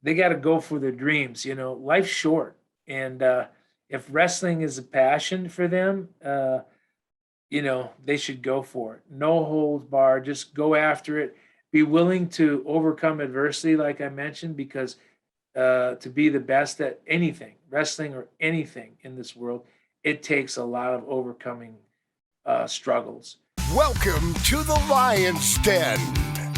they got to go for their dreams. Life's short, and if wrestling is a passion for them, they should go for it. No holds barred. Just go after it. Be willing to overcome adversity, like I mentioned, because to be the best at anything, wrestling or anything in this world, it takes a lot of overcoming struggles. Welcome to the Lion's Den,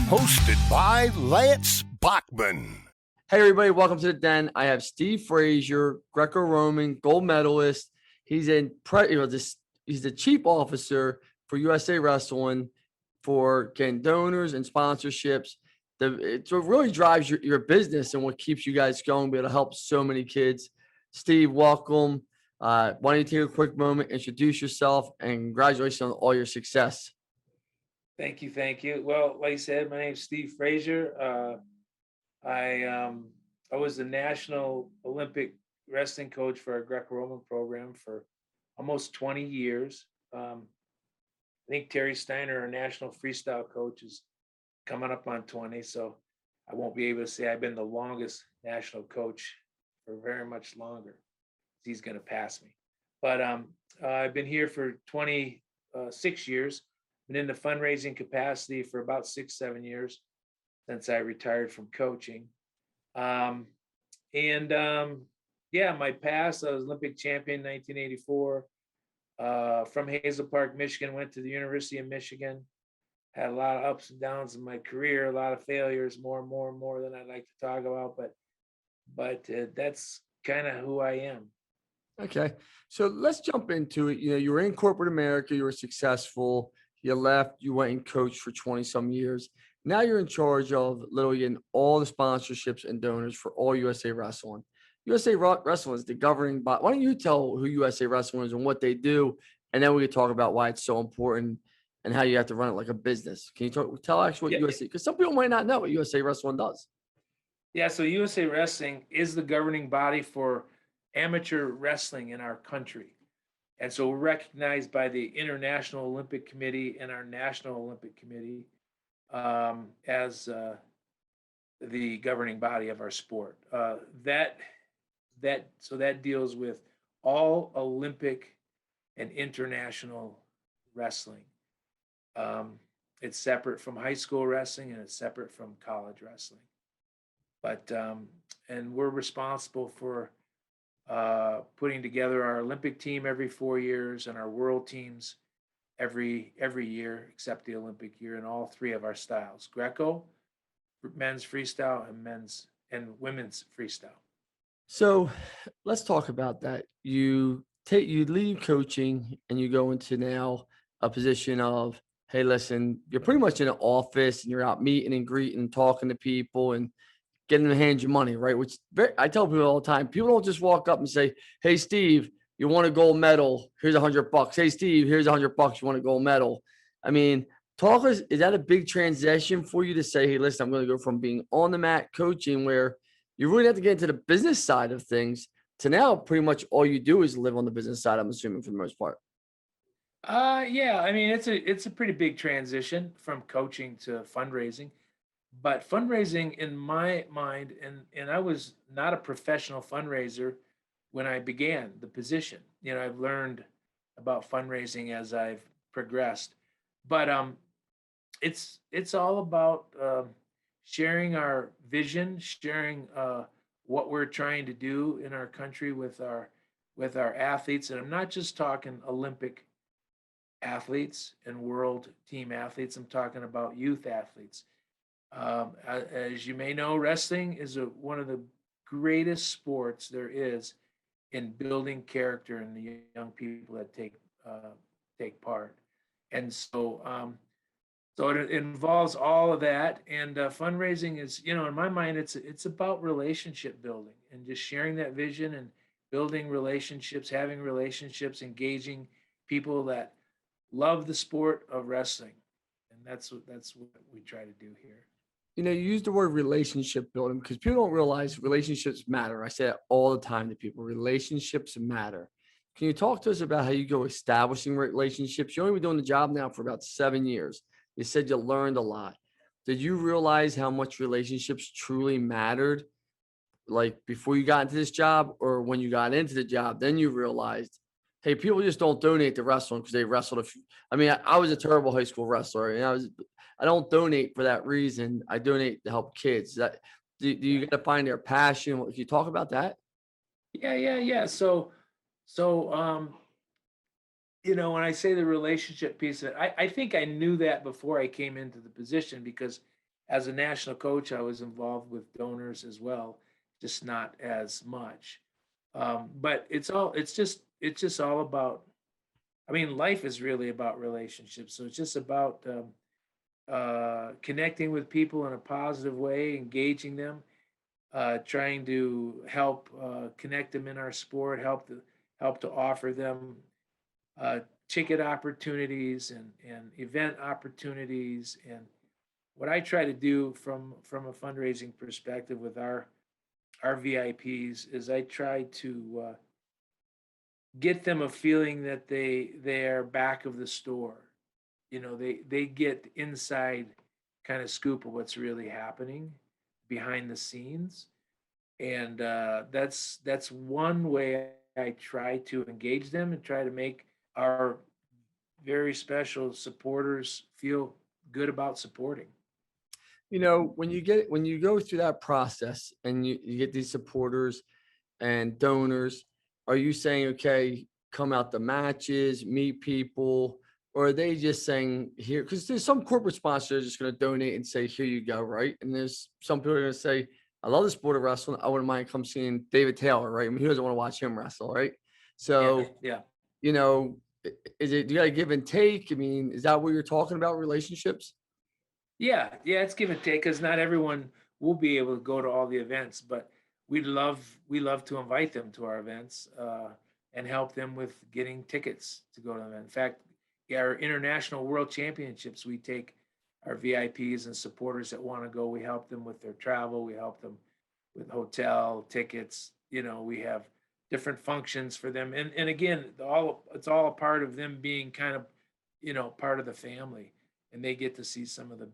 hosted by Lance Bachman. Hey everybody, welcome to the Den. I have Steve Fraser, Greco-Roman gold medalist. He's he's the chief officer for USA Wrestling for getting donors and sponsorships. It really drives your business and what keeps you guys going, be able to help so many kids. Steve, welcome. Why don't you take a quick moment, introduce yourself, and congratulations on all your success. Thank you. Well, like I said, my name is Steve Fraser. I was the national Olympic wrestling coach for our Greco-Roman program for almost 20 years. I think Terry Steiner, our national freestyle coach, is coming up on 20, so I won't be able to say I've been the longest national coach for very much longer. He's going to pass me. But I've been here for 26 years, been in the fundraising capacity for about 6-7 years since I retired from coaching. My past, I was Olympic champion in 1984. From Hazel Park, Michigan, went to the University of Michigan. Had a lot of ups and downs in my career, a lot of failures, more than I'd like to talk about. But that's kind of who I am. Okay, so let's jump into it. You were in corporate America, you were successful. You left, you went and coached for 20 some years. Now you're in charge of literally getting all the sponsorships and donors for all USA Wrestling. USA Wrestling is the governing body. Why don't you tell who USA Wrestling is and what they do, and then we can talk about why it's so important and how you have to run it like a business. Can you tell actually what USA? Because some people might not know what USA Wrestling does. Yeah, so USA Wrestling is the governing body for amateur wrestling in our country. And so we're recognized by the International Olympic Committee and our National Olympic Committee as the governing body of our sport. That deals with all Olympic and international wrestling. It's separate from high school wrestling and it's separate from college wrestling. But and we're responsible for putting together our Olympic team every 4 years and our world teams every year except the Olympic year in all three of our styles: Greco, men's freestyle, and women's freestyle. So let's talk about that. You leave coaching and you go into now a position of, hey, listen, you're pretty much in an office and you're out meeting and greeting and talking to people and getting them to hand you money, right? I tell people all the time, people don't just walk up and say, hey, Steve, you want a gold medal? Here's $100. Hey, Steve, here's $100. You want a gold medal? I mean, is that a big transition for you to say, hey, listen, I'm going to go from being on the mat coaching where you really have to get into the business side of things to now pretty much all you do is live on the business side, I'm assuming, for the most part. Yeah, I mean, it's a pretty big transition from coaching to fundraising. But fundraising, in my mind, and I was not a professional fundraiser when I began the position. I've learned about fundraising as I've progressed. But it's all about sharing our vision, sharing what we're trying to do in our country with our athletes. And I'm not just talking Olympic athletes and world team athletes. I'm talking about youth athletes. As you may know, wrestling is one of the greatest sports there is in building character in the young people that take part. And so it involves all of that. And fundraising is, in my mind, it's about relationship building and just sharing that vision and building relationships, having relationships, engaging people that love the sport of wrestling. And that's what we try to do here. You use the word relationship building because people don't realize relationships matter. I say it all the time to people. Relationships matter. Can you talk to us about how you go establishing relationships? You've only been doing the job now for about 7 years. You said you learned a lot. Did you realize how much relationships truly mattered like before you got into this job, or when you got into the job, then you realized, hey, people just don't donate to wrestling because they wrestled a few. I mean, I was a terrible high school wrestler, and I don't donate for that reason. I donate to help kids. Do Yeah. you got to find their passion? Can you talk about that? Yeah. So, when I say the relationship piece of it, I think I knew that before I came into the position because as a national coach, I was involved with donors as well, just not as much. But it's just all about, I mean, life is really about relationships. So it's just about connecting with people in a positive way, engaging them, trying to help connect them in our sport, help to offer them uh, ticket opportunities and event opportunities. And what I try to do from a fundraising perspective with our VIPs is I try to get them a feeling that they are back of the store. They get inside kind of scoop of what's really happening behind the scenes, and that's one way I try to engage them and try to make our very special supporters feel good about supporting. When you go through that process and you get these supporters and donors, are you saying, okay, come out the matches, meet people, or are they just saying here? Because there's some corporate sponsors just going to donate and say, here you go, right? And there's some people are going to say, I love the sport of wrestling. I wouldn't mind come seeing David Taylor, right? I mean, who doesn't want to watch him wrestle, right? Yeah, So, yeah. you know, is it, you got to give and take? I mean, is that what you're talking about, relationships? Yeah, it's give and take because not everyone will be able to go to all the events, but we love to invite them to our events and help them with getting tickets to go to them. In fact, yeah, our international world championships, we take our VIPs and supporters that want to go. We help them with their travel. We help them with hotel tickets. We have different functions for them, and again, it's all a part of them being kind of part of the family, and they get to see some of the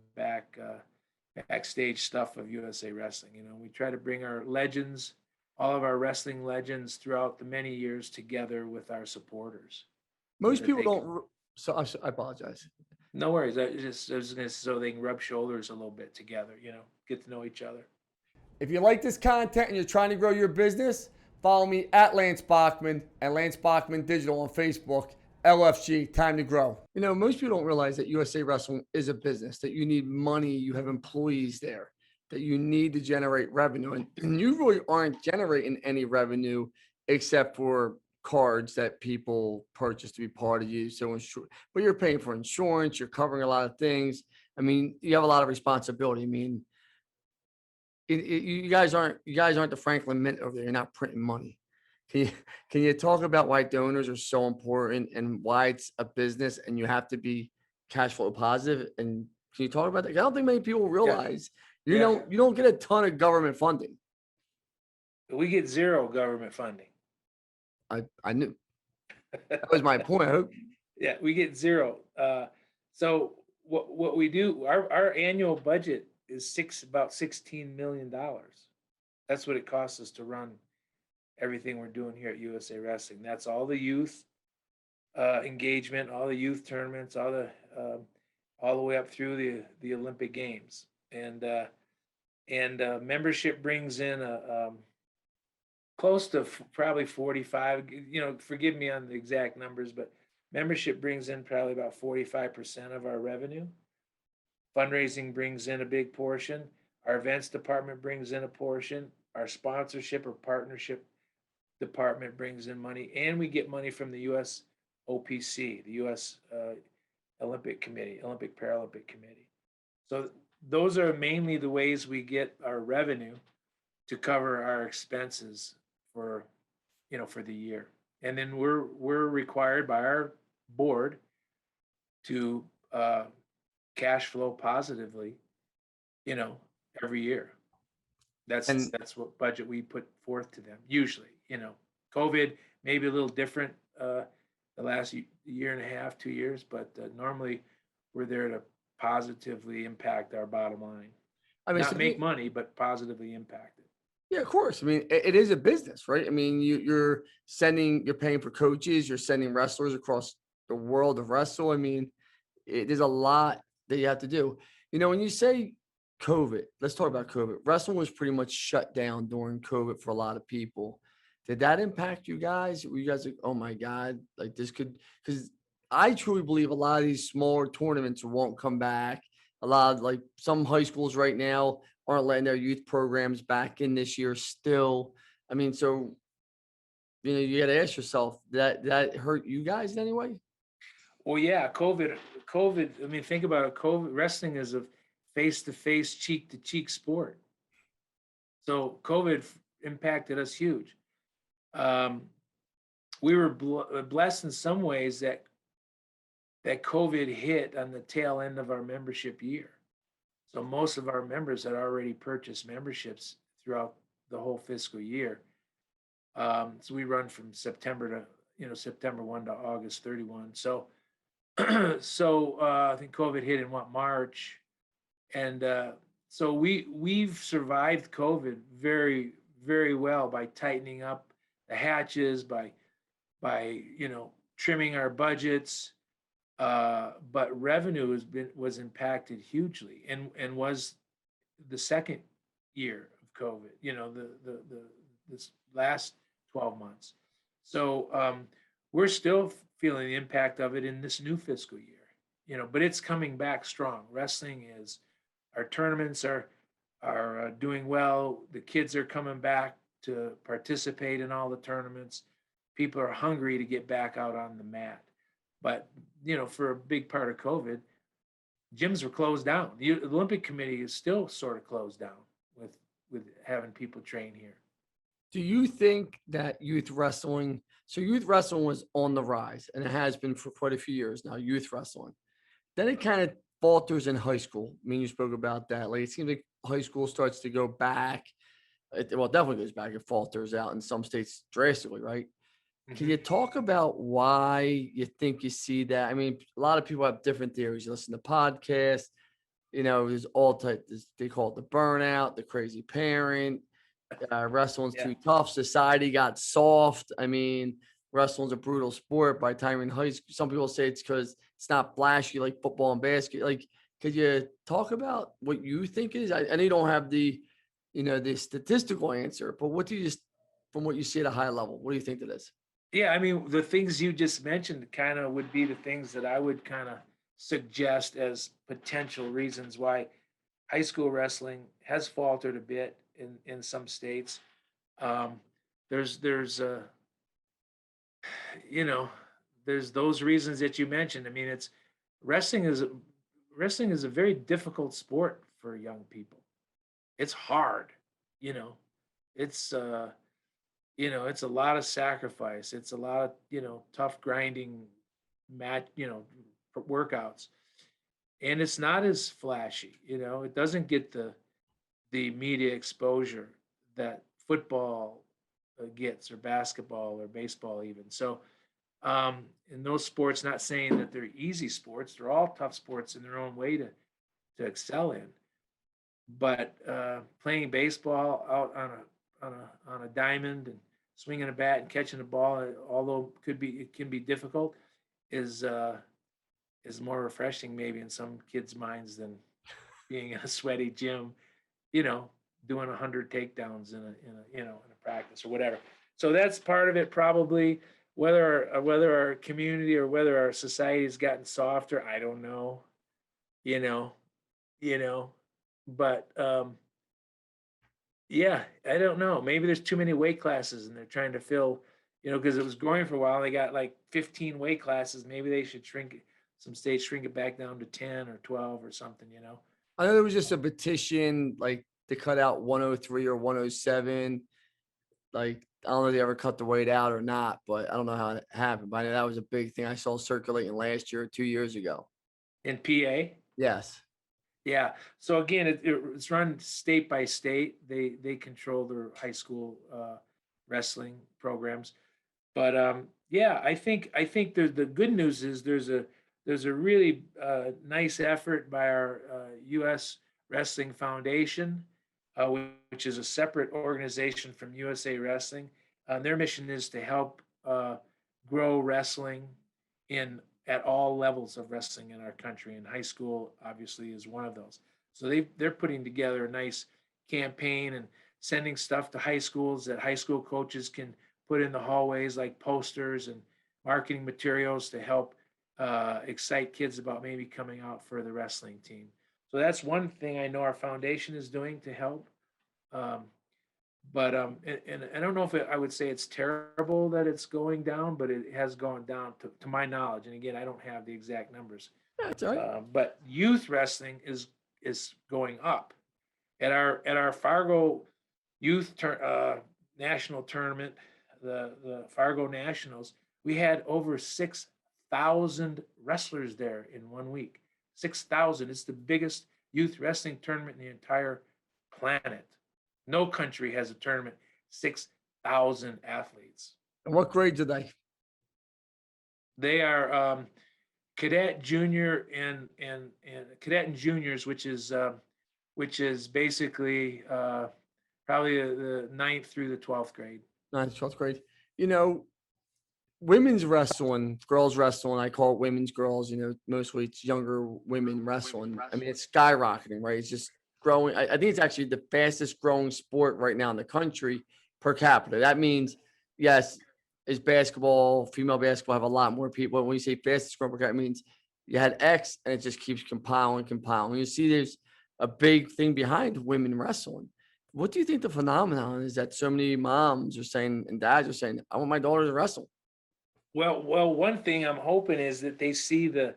backstage stuff of USA Wrestling. We try to bring our legends, all of our wrestling legends throughout the many years together with our supporters so Most that people they can, don't. So I apologize. no worries. I was just gonna, so they can rub shoulders a little bit together, get to know each other. If you like this content and you're trying to grow your business, follow me at Lance Bachman and Lance Bachman Digital on Facebook. LFG, time to grow. Most people don't realize that USA Wrestling is a business, that you need money, you have employees there, that you need to generate revenue. And you really aren't generating any revenue except for cards that people purchase to be part of you. So, but you're paying for insurance, you're covering a lot of things. I mean, you have a lot of responsibility. I mean, you guys aren't the Franklin Mint over there. You're not printing money. Can you can you talk about why donors are so important and why it's a business and you have to be cash flow positive? And can you talk about that? I don't think many people Yeah, realize yeah. you don't get a ton of government funding. We get zero government funding. I knew that was my point. I hope Yeah, we get zero. So what we do, our annual budget is about $16 million. That's what it costs us to run everything we're doing here at USA Wrestling. That's all the youth engagement, all the youth tournaments, all the way up through the Olympic Games, and membership brings in close to probably 45. Forgive me on the exact numbers, but membership brings in probably about 45% of our revenue. Fundraising brings in a big portion. Our events department brings in a portion. Our sponsorship or partnership department brings in money, and we get money from the U.S. OPC, the U.S. Olympic Committee, Olympic Paralympic Committee. So those are mainly the ways we get our revenue to cover our expenses for for the year. And then we're required by our board to cash flow positively, you know, every year. That's and that's what budget we put forth to them usually. COVID maybe a little different the last year and a half, 2 years, but normally we're there to positively impact our bottom line. I mean, Not make money, but positively impact it. Yeah, of course. I mean, it is a business, right? I mean, you're paying for coaches, you're sending wrestlers across the world to wrestle. I mean, there's a lot that you have to do. When you say COVID, let's talk about COVID. Wrestling was pretty much shut down during COVID for a lot of people. Did that impact you guys? Were you guys like, oh my God, like this could, because I truly believe a lot of these smaller tournaments won't come back. A lot of like some high schools right now aren't letting their youth programs back in this year still. I mean, so, you got to ask yourself that hurt you guys in any way? Well, yeah, COVID. I mean, think about it. COVID wrestling is a face-to-face, cheek-to-cheek sport. So COVID impacted us huge. Um, we were blessed in some ways that COVID hit on the tail end of our membership year. So most of our members had already purchased memberships throughout the whole fiscal year. So we run from September to, September 1 to August 31. So, I think COVID hit in March. And so we've survived COVID very, very well by tightening up the hatches, by trimming our budgets. But revenue was impacted hugely, and was the second year of COVID. This last 12 months. So we're still feeling the impact of it in this new fiscal year. But it's coming back strong. Wrestling is our tournaments are doing well. The kids are coming back to participate in all the tournaments. People are hungry to get back out on the mat. But for a big part of COVID, gyms were closed down. The Olympic Committee is still sort of closed down with having people train here. Do you think that youth wrestling was on the rise and it has been for quite a few years now, youth wrestling. Then it kind of falters in high school. I mean, you spoke about that. Like it seems like high school starts to go back. Well, it definitely goes back. It falters out in some states drastically, right? Can you talk about why you think you see that? I mean, a lot of people have different theories. You listen to podcasts, there's all types. They call it the burnout, the crazy parent. Wrestling's Yeah. too tough. Society got soft. I mean, wrestling's a brutal sport. By the time you're in high school, some people say it's because it's not flashy like football and basketball. Like, could you talk about what you think it is? I know you don't have the statistical answer, but what do you just from what you see at a high level, what do you think that is? Yeah, I mean, the things you just mentioned kind of would be the things that I would kind of suggest as potential reasons why high school wrestling has faltered a bit in some states. Um, there's you know there's those reasons that you mentioned. I mean, it's wrestling is wrestling is a very difficult sport for young people. It's hard, you know. It's it's a lot of sacrifice. It's a lot of tough grinding match workouts, and it's not as flashy. It doesn't get the media exposure that football gets, or basketball, or baseball even. So in those sports, not saying that they're easy sports, they're all tough sports in their own way to excel in. But playing baseball out on a diamond and swinging a bat and catching a ball, although it can be difficult, is more refreshing maybe in some kids' minds than being in a sweaty gym, you know, doing 100 takedowns in a practice or whatever. So that's part of it, probably. Whether our community or whether our society has gotten softer, I don't know. You know, you know, but yeah, I don't know. Maybe there's too many weight classes and they're trying to fill, because it was growing for a while. They got like 15 weight classes. Maybe they should shrink it. Some states shrink it back down to 10 or 12 or something. I know there was just a petition like to cut out 103 or 107. Like, I don't know if they ever cut the weight out or not, but I don't know how it happened. But I know that was a big thing I saw circulating last year or 2 years ago. In PA. Yes. Yeah. So again, it's run state by state. They control their high school wrestling programs. But yeah, I think the good news is there's a really nice effort by our U.S. Wrestling Foundation which is a separate organization from USA Wrestling. Their mission is to help grow wrestling in at all levels of wrestling in our country, and high school obviously is one of those. So they're putting together a nice campaign and sending stuff to high schools that high school coaches can put in the hallways, like posters and marketing materials to help excite kids about maybe coming out for the wrestling team. So that's one thing I know our foundation is doing to help. Um, and I don't know if I would say it's terrible that it's going down, but it has gone down to my knowledge. And again, I don't have the exact numbers. That's all right. But youth wrestling is going up. At our Fargo national tournament, the Fargo Nationals, we had over 6,000 wrestlers there in 1 week. 6,000. It's the biggest youth wrestling tournament in the entire planet. No country has a tournament, 6,000 athletes. And what grades are they? They are cadet, junior, and cadet and juniors, which is basically probably the 9th through the 12th grade. 9th, 12th grade. You know, women's wrestling, girls wrestling, I call it women's girls, mostly it's younger women wrestling. I mean, it's skyrocketing, right? It's just growing. I think it's actually the fastest growing sport right now in the country per capita. That means, yes, is basketball, female basketball have a lot more people. When you say fastest growing per capita, it means you had X and it just keeps compiling. You see there's a big thing behind women wrestling. What do you think the phenomenon is that so many moms are saying and dads are saying, I want my daughter to wrestle? Well, one thing I'm hoping is that they see the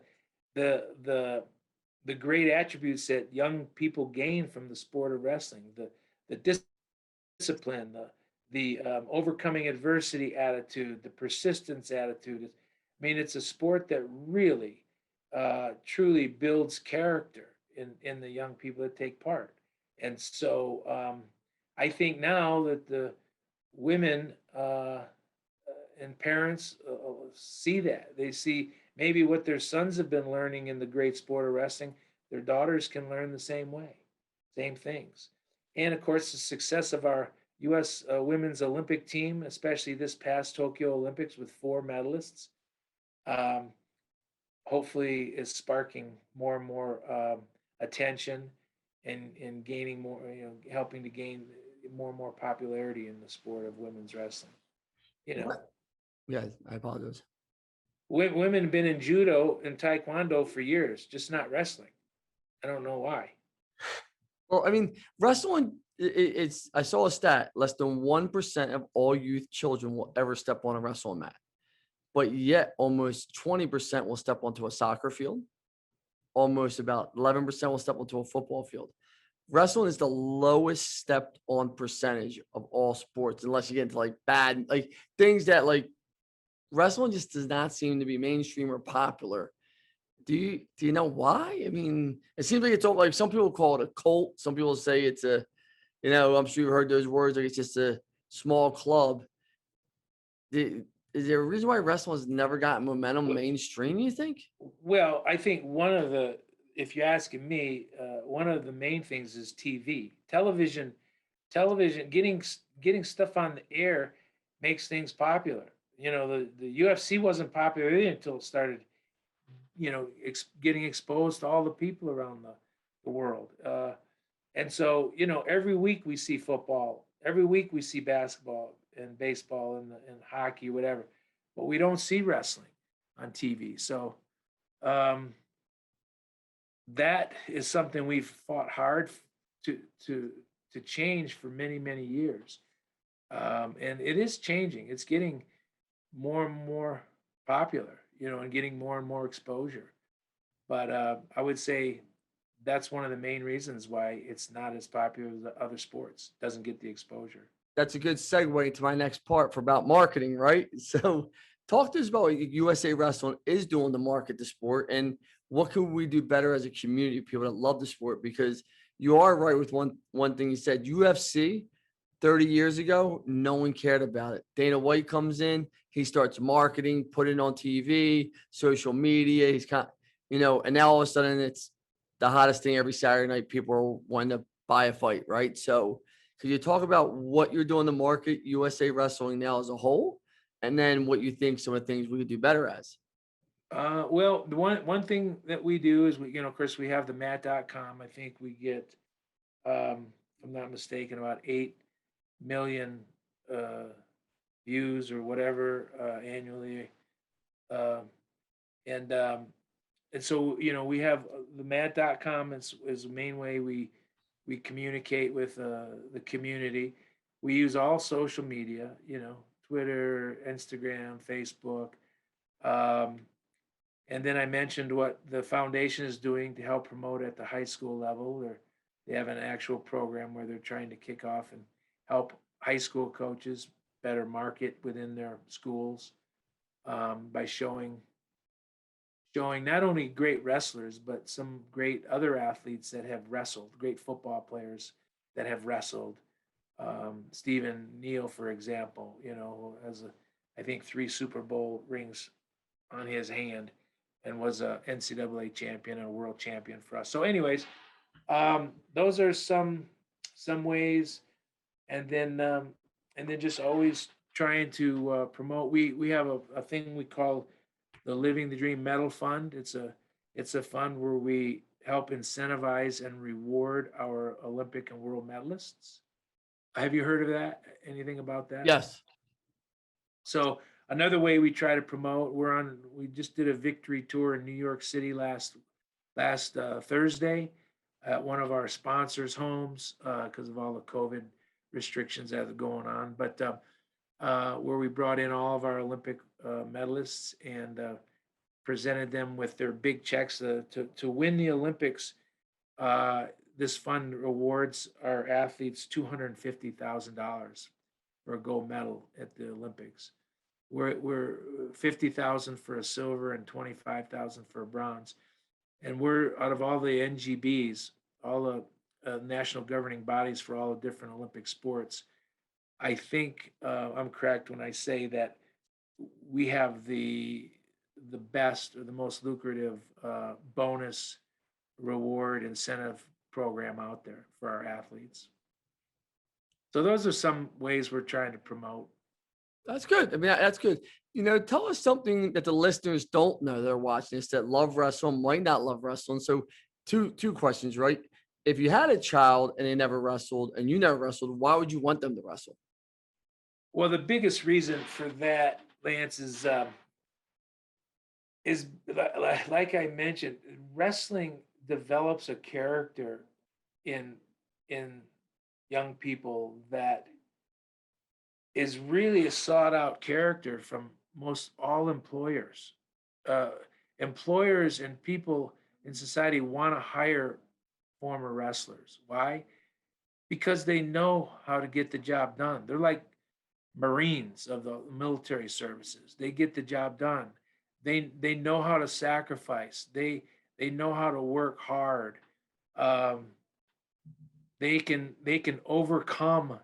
great attributes that young people gain from the sport of wrestling, the discipline, the overcoming adversity attitude, the persistence attitude. I mean, it's a sport that really, truly builds character in the young people that take part. And so I think now that the women and parents see that. They see maybe what their sons have been learning in the great sport of wrestling, their daughters can learn the same way, same things. And of course, the success of our U.S. Women's Olympic team, especially this past Tokyo Olympics with 4 medalists, hopefully is sparking more and more attention and gaining more, helping to gain more and more popularity in the sport of women's wrestling. Yeah, I apologize. Women have been in judo and taekwondo for years, just not wrestling. I don't know why. Well, I mean, wrestling, it's I saw a stat, less than 1% of all youth children will ever step on a wrestling mat. But yet almost 20% will step onto a soccer field. Almost about 11% will step onto a football field. Wrestling is the lowest stepped on percentage of all sports, unless you get into like bad, like things that like wrestling just does not seem to be mainstream or popular. Do you know why? I mean, it seems like it's all like some people call it a cult. Some people say it's a, I'm sure you've heard those words, like it's just a small club. Is there a reason why wrestling has never gotten momentum mainstream, you think? Well, I think if you're asking me, one of the main things is TV. Television, getting stuff on the air makes things popular. The UFC wasn't popular until it started, getting exposed to all the people around the world. And so, every week we see football, every week we see basketball and baseball and hockey, whatever, but we don't see wrestling on TV. So that is something we've fought hard to change for many, many years. And it is changing. It's getting more and more popular, and getting more and more exposure. But I would say that's one of the main reasons why it's not as popular as the other sports. Doesn't get the exposure. That's a good segue to my next part for about marketing, right? So talk to us about what USA Wrestling is doing to market the sport and what can we do better as a community of people that love the sport, because you are right with one thing you said. UFC 30 years ago, no one cared about it. Dana White comes in, he starts marketing, put it on TV, social media. He's and now all of a sudden it's the hottest thing every Saturday night. People are wanting to buy a fight, right? So could you talk about what you're doing to market USA Wrestling now as a whole, and then what you think some of the things we could do better as? Well, the one thing that we do is of course, we have the mat.com. I think we get, if I'm not mistaken, about 8 million uh, views or whatever annually, uh, and so we have the mat.com is the main way we communicate with the community. We use all social media, Twitter, Instagram, Facebook. Um, And then I mentioned what the foundation is doing to help promote at the high school level. They have an actual program where they're trying to kick off and help high school coaches better market within their schools, by showing not only great wrestlers but some great other athletes that have wrestled, great football players that have wrestled. Stephen Neal, for example, has I think 3 Super Bowl rings on his hand, and was a NCAA champion and a world champion for us. So, anyways, those are some ways, and then just always trying to promote. We have a thing we call the Living the Dream Medal Fund. It's a fund where we help incentivize and reward our Olympic and world medalists. Have you heard of that? Anything about that? Yes. So another way we try to promote, we just did a victory tour in New York City last Thursday at one of our sponsors' homes because of all the COVID restrictions that are going on. But where we brought in all of our Olympic medalists and presented them with their big checks to win the Olympics. This fund awards our athletes $250,000 for a gold medal at the Olympics. We're 50,000 for a silver and 25,000 for a bronze, and we're out of all the NGBs, all the national governing bodies for all the different Olympic sports. I think I'm correct when I say that we have the best or the most lucrative bonus reward incentive program out there for our athletes. So those are some ways we're trying to promote. That's good. I mean, that's good. Tell us something that the listeners don't know that are watching this that love wrestling, might not love wrestling. So, two questions, right? If you had a child and they never wrestled and you never wrestled, why would you want them to wrestle? Well, the biggest reason for that, Lance, is like I mentioned, wrestling develops a character in in young people that is really a sought out character from most all employers. Uh, Employers and people in society want to hire former wrestlers. Why? Because they know how to get the job done. They're like Marines of the military services. They get the job done. They know how to sacrifice. They know how to work hard. Um, they can overcome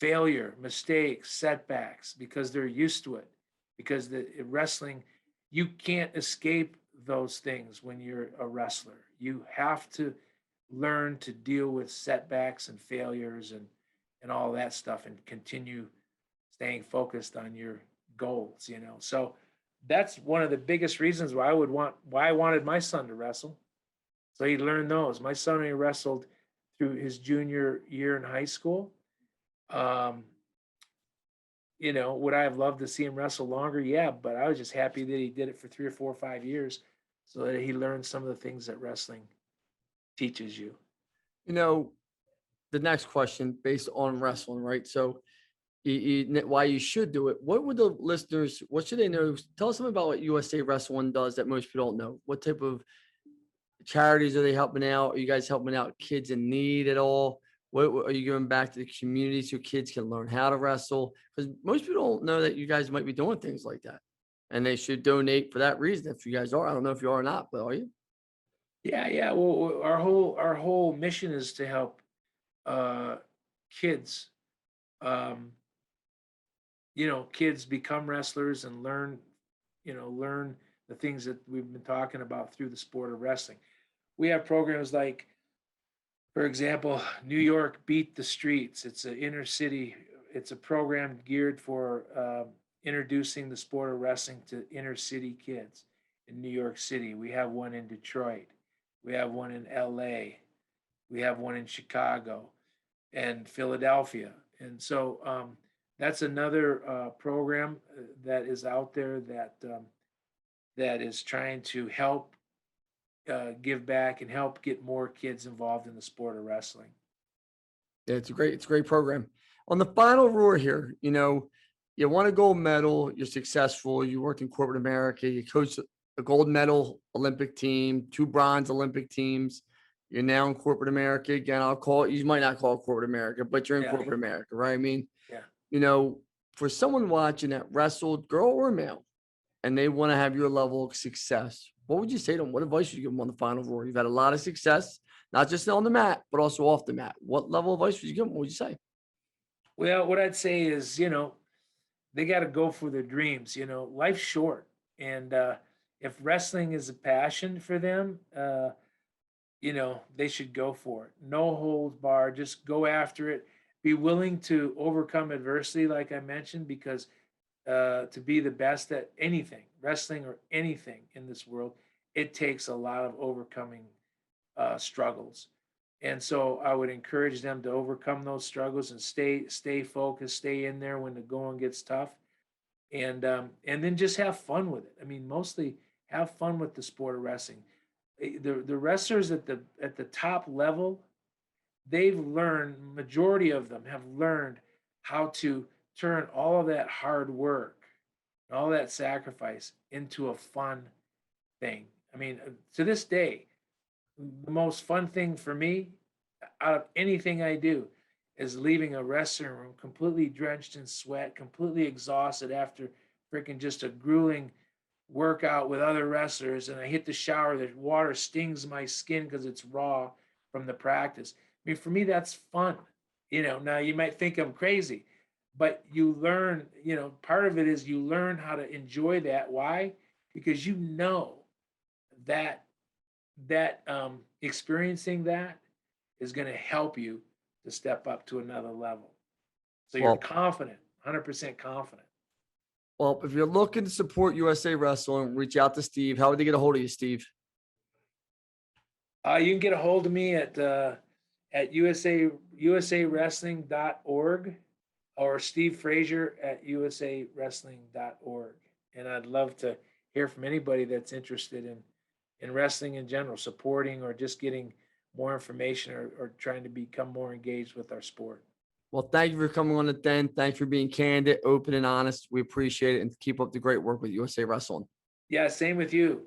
failure, mistakes, setbacks because they're used to it. Because the wrestling, you can't escape those things when you're a wrestler. You have to learn to deal with setbacks and failures and all that stuff and continue staying focused on your goals. So that's one of the biggest reasons why I wanted my son to wrestle. So he learned those. My son only wrestled through his junior year in high school. Um, would I have loved to see him wrestle longer? Yeah, but I was just happy that he did it for 3 or 4 or 5 years so that he learned some of the things that wrestling teaches you. You know, the next question based on wrestling, right? So, why you should do it. What would the listeners, what should they know? Tell us something about what USA Wrestling does that most people don't know. What type of charities are they helping out? Are you guys helping out kids in need at all? What are you giving back to the community so kids can learn how to wrestle? Because most people don't know that you guys might be doing things like that, and they should donate for that reason. If you guys are, I don't know if you are or not, but are you? Yeah. Well, our whole mission is to help uh, kids, um, kids become wrestlers and learn the things that we've been talking about through the sport of wrestling. We have programs like For example, New York Beat the Streets. It's an inner city. It's a program geared for introducing the sport of wrestling to inner city kids in New York City. We have one in Detroit. We have one in LA. We have one in Chicago and Philadelphia. And so that's another program that is out there that is trying to help give back and help get more kids involved in the sport of wrestling. Yeah, it's a great program. On the final roar here, you won a gold medal, you're successful, you worked in corporate America, you coached a gold medal Olympic team, 2 bronze Olympic teams. You're now in corporate America. Again, I'll call it, you might not call it corporate America, but you're in Yeah, corporate America, right? I mean, yeah. you know, for someone watching that wrestled, girl or male, and they want to have your level of success, what would you say to them? What advice would you give them on the final roar? You've had a lot of success, not just on the mat, but also off the mat. What level of advice would you give them? What would you say? Well, what I'd say is, they got to go for their dreams. Life's short, and if wrestling is a passion for them, they should go for it. No holds barred. Just go after it. Be willing to overcome adversity, like I mentioned, because to be the best at anything, wrestling or anything in this world, it takes a lot of overcoming struggles. And so I would encourage them to overcome those struggles and stay focused, stay in there when the going gets tough, and then just have fun with it. I mean, mostly have fun with the sport of wrestling. The wrestlers at the top level, they've learned, majority of them have learned how to turn all of that hard work and all that sacrifice into a fun thing. I mean, to this day, the most fun thing for me out of anything I do is leaving a wrestling room completely drenched in sweat, completely exhausted after freaking just a grueling workout with other wrestlers. And I hit the shower, the water stings my skin because it's raw from the practice. I mean, for me, that's fun. Now you might think I'm crazy, but you learn, part of it is you learn how to enjoy that. Why? Because that experiencing that is going to help you to step up to another level. So you're Well, confident, 100% confident. well, if you're looking to support USA Wrestling, reach out to Steve. How would they get a hold of you, Steve? You can get a hold of me at usawrestling.org or Steve Fraser at usawrestling.org. And I'd love to hear from anybody that's interested in wrestling in general, supporting or just getting more information or trying to become more engaged with our sport. Well, thank you for coming on the Den. Thanks for being candid, open, and honest. We appreciate it, and keep up the great work with USA Wrestling. Yeah, same with you.